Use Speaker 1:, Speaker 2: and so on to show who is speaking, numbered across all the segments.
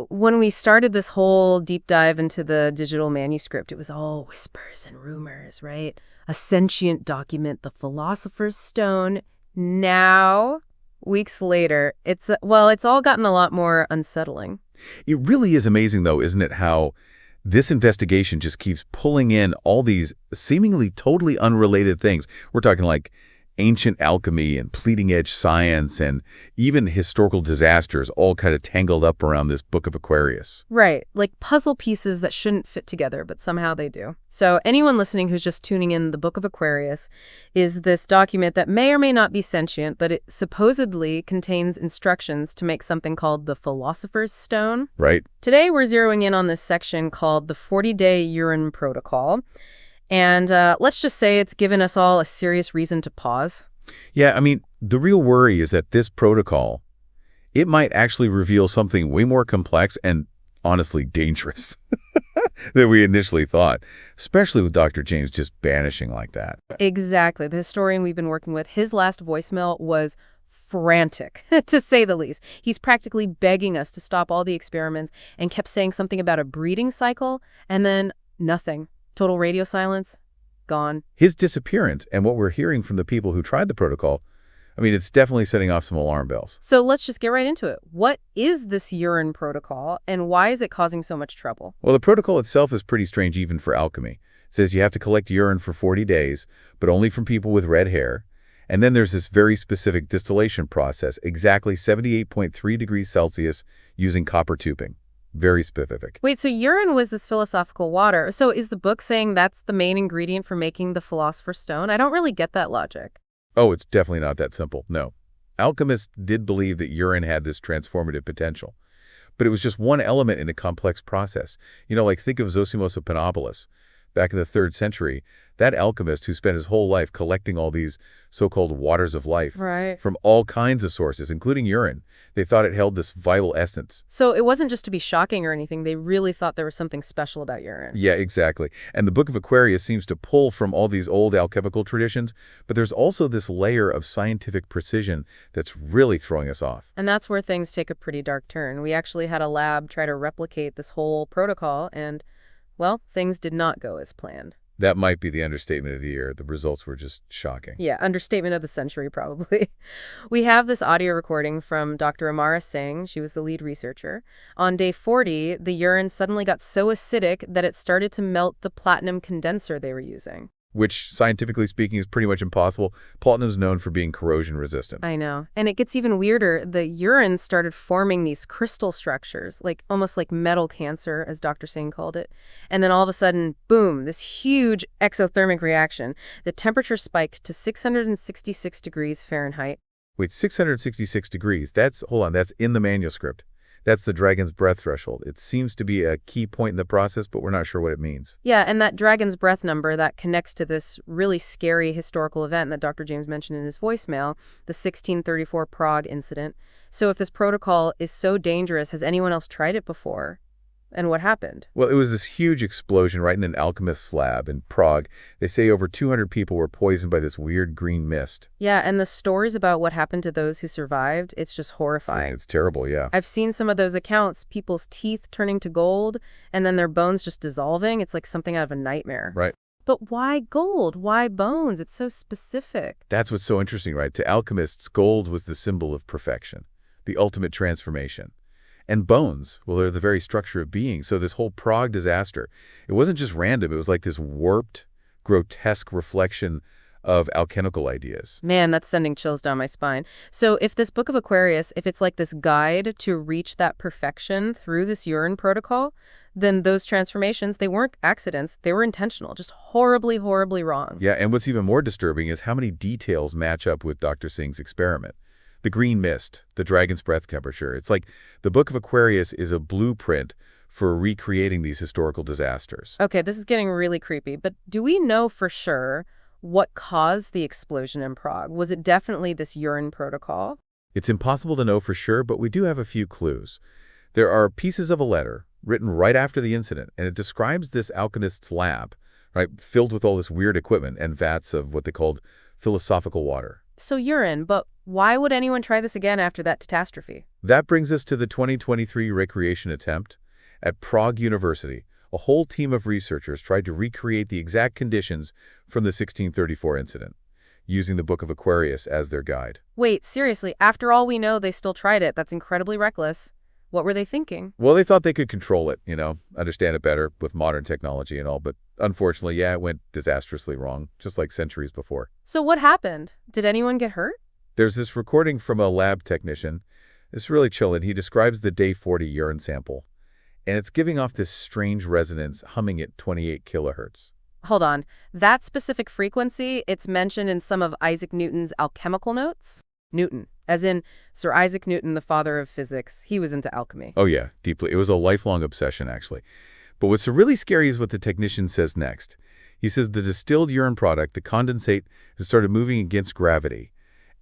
Speaker 1: When we started this whole deep dive into the digital manuscript, it was all whispers and rumors, right? A sentient document, the Philosopher's Stone. Now, weeks later, it's all gotten a lot more unsettling.
Speaker 2: It really is amazing, though, isn't it, how this investigation just keeps pulling in all these seemingly totally unrelated things. We're talking like ancient alchemy and bleeding-edge science and even historical disasters all kind of tangled up around this Book of Aquarius.
Speaker 1: Right, like puzzle pieces that shouldn't fit together, but somehow they do. So anyone listening who's just tuning in, the Book of Aquarius is this document that may or may not be sentient, but it supposedly contains instructions to make something called the Philosopher's Stone.
Speaker 2: Right.
Speaker 1: Today we're zeroing in on this section called the 40-Day Urine Protocol. And let's just say it's given us all a serious reason to pause.
Speaker 2: Yeah, I mean, the real worry is that this protocol, it might actually reveal something way more complex and, honestly, dangerous than we initially thought, especially with Dr. James just vanishing like that.
Speaker 1: Exactly. The historian we've been working with, his last voicemail was frantic, to say the least. He's practically begging us to stop all the experiments and kept saying something about a breeding cycle, and then nothing. Total radio silence, gone.
Speaker 2: His disappearance and what we're hearing from the people who tried the protocol, I mean, it's definitely setting off some alarm bells.
Speaker 1: So let's just get right into it. What is this urine protocol, and why is it causing so much trouble?
Speaker 2: Well, the protocol itself is pretty strange even for alchemy. It says you have to collect urine for 40 days, but only from people with red hair. And then there's this very specific distillation process, exactly 78.3 degrees Celsius using copper tubing. Very specific.
Speaker 1: Wait, so urine was this philosophical water. So is the book saying that's the main ingredient for making the Philosopher's Stone? I don't really get that logic.
Speaker 2: Oh, it's definitely not that simple. No. Alchemists did believe that urine had this transformative potential. But it was just one element in a complex process. Like think of Zosimos of Panopolis. Back in the 3rd century, that alchemist who spent his whole life collecting all these so-called waters of life from all kinds of sources, including urine, they thought it held this vital essence.
Speaker 1: So it wasn't just to be shocking or anything. They really thought there was something special about urine.
Speaker 2: Yeah, exactly. And the Book of Aquarius seems to pull from all these old alchemical traditions, but there's also this layer of scientific precision that's really throwing us off.
Speaker 1: And that's where things take a pretty dark turn. We actually had a lab try to replicate this whole protocol, and well, things did not go as planned.
Speaker 2: That might be the understatement of the year. The results were just shocking.
Speaker 1: Yeah, understatement of the century, probably. We have this audio recording from Dr. Amara Singh. She was the lead researcher. On day 40, the urine suddenly got so acidic that it started to melt the platinum condenser they were using.
Speaker 2: Which, scientifically speaking, is pretty much impossible. Platinum is known for being corrosion resistant.
Speaker 1: I know. And it gets even weirder. The urine started forming these crystal structures, almost like metal cancer, as Dr. Singh called it. And then all of a sudden, boom, this huge exothermic reaction. The temperature spiked to 666 degrees Fahrenheit.
Speaker 2: Wait, 666 degrees. That's in the manuscript. That's the dragon's breath threshold. It seems to be a key point in the process, but we're not sure what it means.
Speaker 1: Yeah, and that dragon's breath number, that connects to this really scary historical event that Dr. James mentioned in his voicemail, the 1634 Prague incident. So if this protocol is so dangerous, has anyone else tried it before? And what happened?
Speaker 2: Well, it was this huge explosion right in an alchemist's lab in Prague. They say over 200 people were poisoned by this weird green mist.
Speaker 1: Yeah, and the stories about what happened to those who survived, it's just horrifying.
Speaker 2: Yeah, it's terrible, yeah.
Speaker 1: I've seen some of those accounts, people's teeth turning to gold, and then their bones just dissolving. It's like something out of a nightmare.
Speaker 2: Right.
Speaker 1: But why gold? Why bones? It's so specific.
Speaker 2: That's what's so interesting, right? To alchemists, gold was the symbol of perfection, the ultimate transformation. And bones, well, they're the very structure of being. So this whole Prague disaster, it wasn't just random. It was like this warped, grotesque reflection of alchemical ideas.
Speaker 1: Man, that's sending chills down my spine. So if this Book of Aquarius, if it's like this guide to reach that perfection through this urine protocol, then those transformations, they weren't accidents. They were intentional, just horribly, horribly wrong.
Speaker 2: Yeah, and what's even more disturbing is how many details match up with Dr. Singh's experiment. The green mist, the dragon's breath temperature. It's like the Book of Aquarius is a blueprint for recreating these historical disasters.
Speaker 1: Okay, this is getting really creepy, but do we know for sure what caused the explosion in Prague? Was it definitely this urine protocol?
Speaker 2: It's impossible to know for sure, but we do have a few clues. There are pieces of a letter written right after the incident, and it describes this alchemist's lab, right, filled with all this weird equipment and vats of what they called philosophical water.
Speaker 1: So urine, but why would anyone try this again after that catastrophe?
Speaker 2: That brings us to the 2023 recreation attempt. At Prague University, a whole team of researchers tried to recreate the exact conditions from the 1634 incident, using the Book of Aquarius as their guide.
Speaker 1: Wait, seriously, after all we know, they still tried it. That's incredibly reckless. What were they thinking?
Speaker 2: Well, they thought they could control it, understand it better with modern technology and all, but unfortunately, yeah, it went disastrously wrong, just like centuries before.
Speaker 1: So what happened? Did anyone get hurt?
Speaker 2: There's this recording from a lab technician. It's really chilling. He describes the day 40 urine sample, and it's giving off this strange resonance humming at 28 kilohertz.
Speaker 1: Hold on. That specific frequency, it's mentioned in some of Isaac Newton's alchemical notes? Newton, as in Sir Isaac Newton, the father of physics. He was into alchemy.
Speaker 2: Oh yeah, deeply. It was a lifelong obsession, actually. But what's really scary is what the technician says next. He says the distilled urine product, the condensate, has started moving against gravity.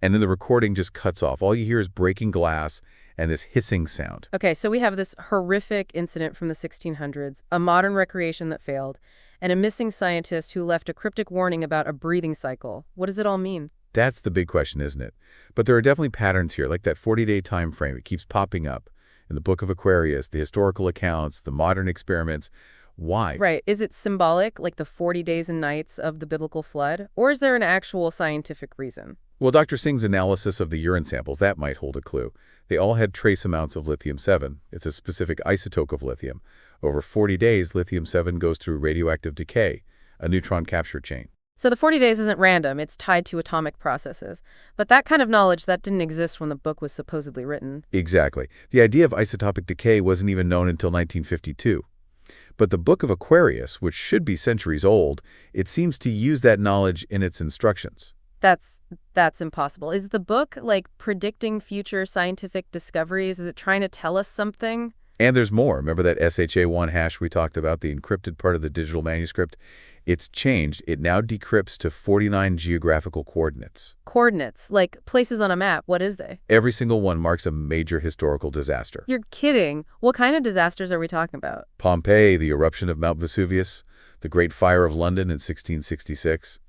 Speaker 2: And then the recording just cuts off. All you hear is breaking glass and this hissing sound.
Speaker 1: Okay, so we have this horrific incident from the 1600s, a modern recreation that failed, and a missing scientist who left a cryptic warning about a breathing cycle. What does it all mean?
Speaker 2: That's the big question, isn't it? But there are definitely patterns here, like that 40-day time frame. It keeps popping up in the Book of Aquarius, the historical accounts, the modern experiments. Why?
Speaker 1: Right. Is it symbolic, like the 40 days and nights of the biblical flood? Or is there an actual scientific reason?
Speaker 2: Well, Dr. Singh's analysis of the urine samples, that might hold a clue. They all had trace amounts of lithium-7. It's a specific isotope of lithium. Over 40 days, lithium-7 goes through radioactive decay, a neutron capture chain.
Speaker 1: So the 40 days isn't random, it's tied to atomic processes. But that kind of knowledge, that didn't exist when the book was supposedly written.
Speaker 2: Exactly. The idea of isotopic decay wasn't even known until 1952. But the Book of Aquarius, which should be centuries old, it seems to use that knowledge in its instructions.
Speaker 1: That's impossible. Is the book, like, predicting future scientific discoveries? Is it trying to tell us something?
Speaker 2: And there's more. Remember that SHA-1 hash we talked about, the encrypted part of the digital manuscript? It's changed. It now decrypts to 49 geographical coordinates.
Speaker 1: Coordinates, like places on a map. What is they?
Speaker 2: Every single one marks a major historical disaster.
Speaker 1: You're kidding. What kind of disasters are we talking about?
Speaker 2: Pompeii, the eruption of Mount Vesuvius, the Great Fire of London in 1666,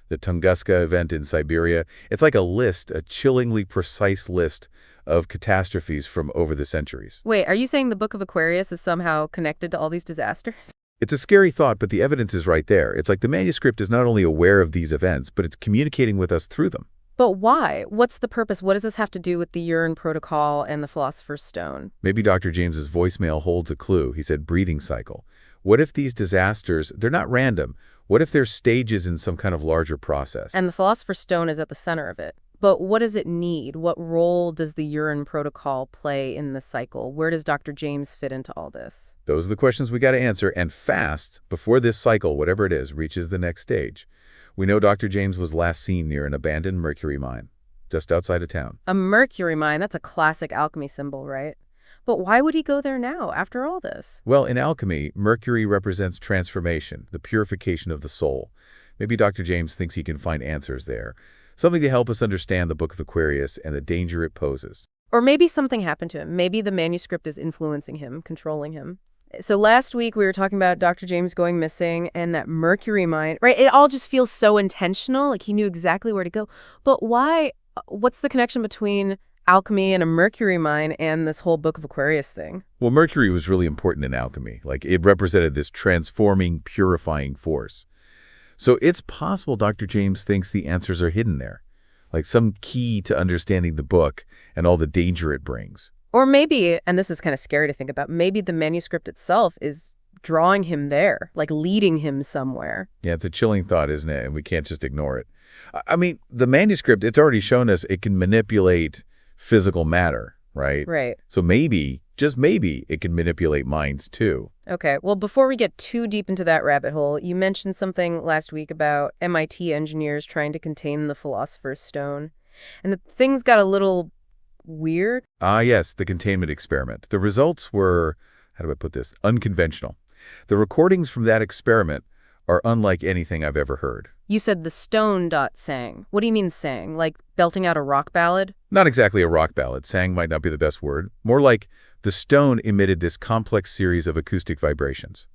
Speaker 2: the Tunguska event in Siberia. It's like a list, a chillingly precise list of catastrophes from over the centuries.
Speaker 1: Wait, are you saying the Book of Aquarius is somehow connected to all these disasters?
Speaker 2: It's a scary thought, but the evidence is right there. It's like the manuscript is not only aware of these events, but it's communicating with us through them.
Speaker 1: But why? What's the purpose? What does this have to do with the urine protocol and the Philosopher's Stone?
Speaker 2: Maybe Dr. James's voicemail holds a clue. He said breathing cycle. What if these disasters, they're not random? What if they're stages in some kind of larger process?
Speaker 1: And the Philosopher's Stone is at the center of it. But what does it need? What role does the urine protocol play in the cycle? Where does Dr. James fit into all this?
Speaker 2: Those are the questions we got to answer, and fast, before this cycle, whatever it is, reaches the next stage. We know Dr. James was last seen near an abandoned mercury mine, just outside of town.
Speaker 1: A mercury mine, that's a classic alchemy symbol, right? But why would he go there now, after all this?
Speaker 2: Well, in alchemy, mercury represents transformation, the purification of the soul. Maybe Dr. James thinks he can find answers there. Something to help us understand the Book of Aquarius and the danger it poses.
Speaker 1: Or maybe something happened to him. Maybe the manuscript is influencing him, controlling him. So last week we were talking about Dr. James going missing and that mercury mine, right? It all just feels so intentional, like he knew exactly where to go. But why? What's the connection between alchemy and a mercury mine and this whole Book of Aquarius thing?
Speaker 2: Well, mercury was really important in alchemy. Like, it represented this transforming, purifying force. So it's possible Dr. James thinks the answers are hidden there, like some key to understanding the book and all the danger it brings.
Speaker 1: Or maybe, and this is kind of scary to think about, maybe the manuscript itself is drawing him there, like leading him somewhere.
Speaker 2: Yeah, it's a chilling thought, isn't it? And we can't just ignore it. I mean, the manuscript, it's already shown us it can manipulate physical matter, right?
Speaker 1: Right.
Speaker 2: So maybe, just maybe, it can manipulate minds too.
Speaker 1: Okay, well, before we get too deep into that rabbit hole, you mentioned something last week about MIT engineers trying to contain the Philosopher's Stone. And the things got a little weird.
Speaker 2: Ah, yes, the containment experiment. The results were, how do I put this, unconventional. The recordings from that experiment are unlike anything I've ever heard.
Speaker 1: You said the stone sang. What do you mean sang? Like belting out a rock ballad?
Speaker 2: Not exactly a rock ballad. Sang might not be the best word. More like the stone emitted this complex series of acoustic vibrations.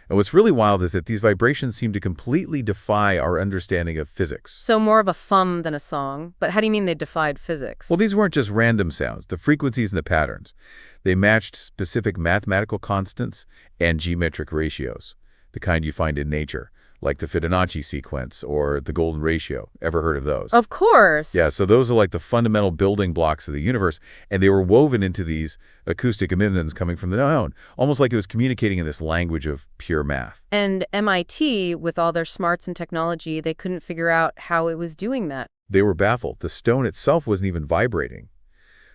Speaker 2: And what's really wild is that these vibrations seem to completely defy our understanding of physics.
Speaker 1: So more of a thumb than a song. But how do you mean they defied physics?
Speaker 2: Well, these weren't just random sounds, the frequencies and the patterns. They matched specific mathematical constants and geometric ratios, the kind you find in nature, like the Fibonacci sequence or the golden ratio. Ever heard of those?
Speaker 1: Of course.
Speaker 2: Yeah, so those are like the fundamental building blocks of the universe, and they were woven into these acoustic emissions coming from the known, almost like it was communicating in this language of pure math.
Speaker 1: And MIT, with all their smarts and technology, they couldn't figure out how it was doing that.
Speaker 2: They were baffled. The stone itself wasn't even vibrating,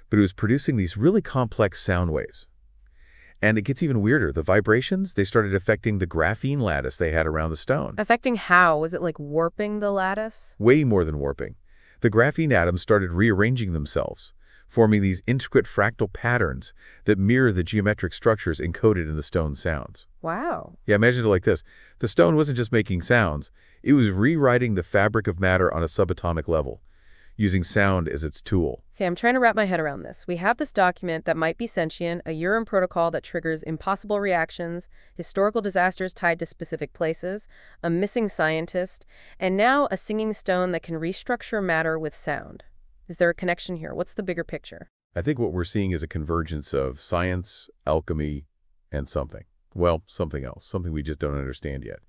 Speaker 2: but it was producing these really complex sound waves. And it gets even weirder. The vibrations, they started affecting the graphene lattice they had around the stone.
Speaker 1: Affecting how? Was it like warping the lattice?
Speaker 2: Way more than warping. The graphene atoms started rearranging themselves, forming these intricate fractal patterns that mirror the geometric structures encoded in the stone's sounds.
Speaker 1: Wow.
Speaker 2: Yeah, imagine it like this. The stone wasn't just making sounds. It was rewriting the fabric of matter on a subatomic level, using sound as its tool.
Speaker 1: Okay, I'm trying to wrap my head around this. We have this document that might be sentient, a urine protocol that triggers impossible reactions, historical disasters tied to specific places, a missing scientist, and now a singing stone that can restructure matter with sound. Is there a connection here? What's the bigger picture?
Speaker 2: I think what we're seeing is a convergence of science, alchemy, and something. Well, something else, something we just don't understand yet.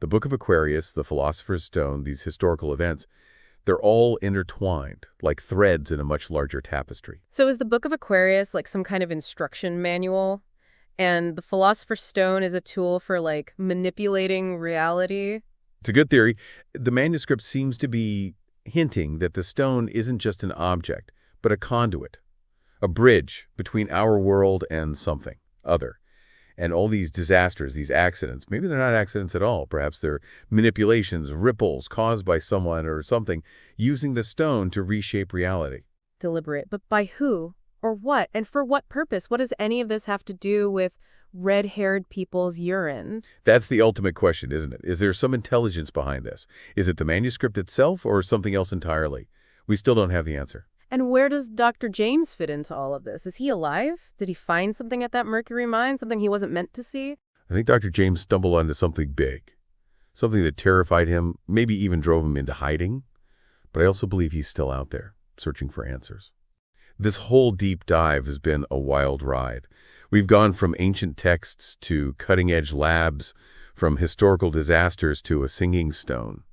Speaker 2: The Book of Aquarius, the Philosopher's Stone, these historical events, they're all intertwined, like threads in a much larger tapestry.
Speaker 1: So is the Book of Aquarius like some kind of instruction manual? And the Philosopher's Stone is a tool for like manipulating reality?
Speaker 2: It's a good theory. The manuscript seems to be hinting that the stone isn't just an object, but a conduit, a bridge between our world and something other. And all these disasters, these accidents, maybe they're not accidents at all. Perhaps they're manipulations, ripples caused by someone or something using the stone to reshape reality.
Speaker 1: Deliberate, but by who? Or what? And for what purpose? What does any of this have to do with red-haired people's urine?
Speaker 2: That's the ultimate question, isn't it? Is there some intelligence behind this? Is it the manuscript itself or something else entirely? We still don't have the answer.
Speaker 1: And where does Dr. James fit into all of this? Is he alive? Did he find something at that Mercury mine, something he wasn't meant to see?
Speaker 2: I think Dr. James stumbled onto something big, something that terrified him, maybe even drove him into hiding. But I also believe he's still out there, searching for answers. This whole deep dive has been a wild ride. We've gone from ancient texts to cutting-edge labs, from historical disasters to a singing stone.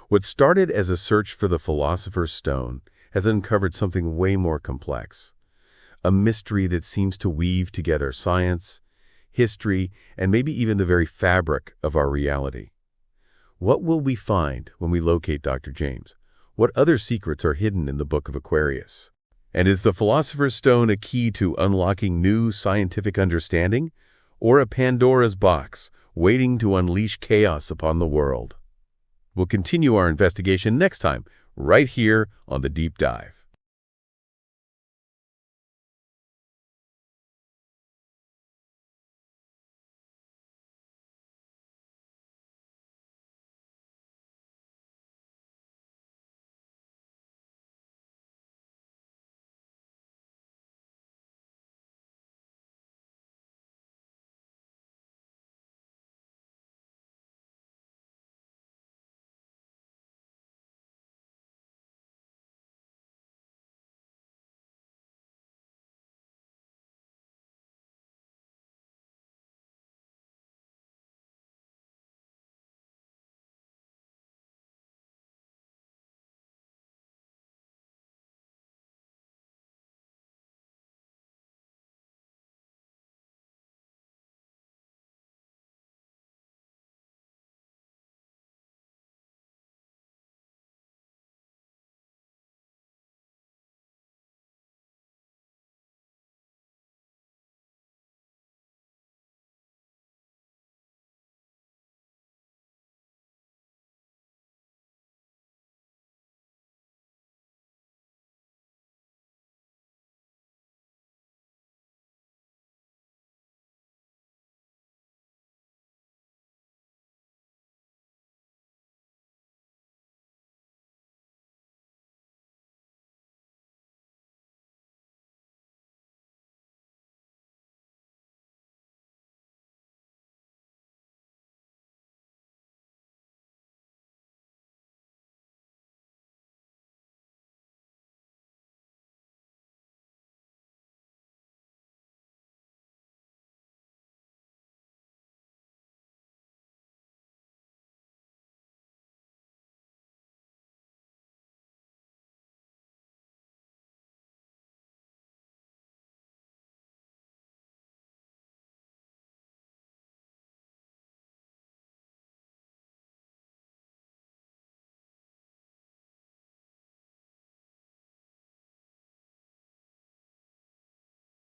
Speaker 2: What started as a search for the Philosopher's Stone has uncovered something way more complex. A mystery that seems to weave together science, history, and maybe even the very fabric of our reality. What will we find when we locate Dr. James? What other secrets are hidden in the Book of Aquarius? And is the Philosopher's Stone a key to unlocking new scientific understanding, or a Pandora's box waiting to unleash chaos upon the world? We'll continue our investigation next time, right here on The Deep Dive.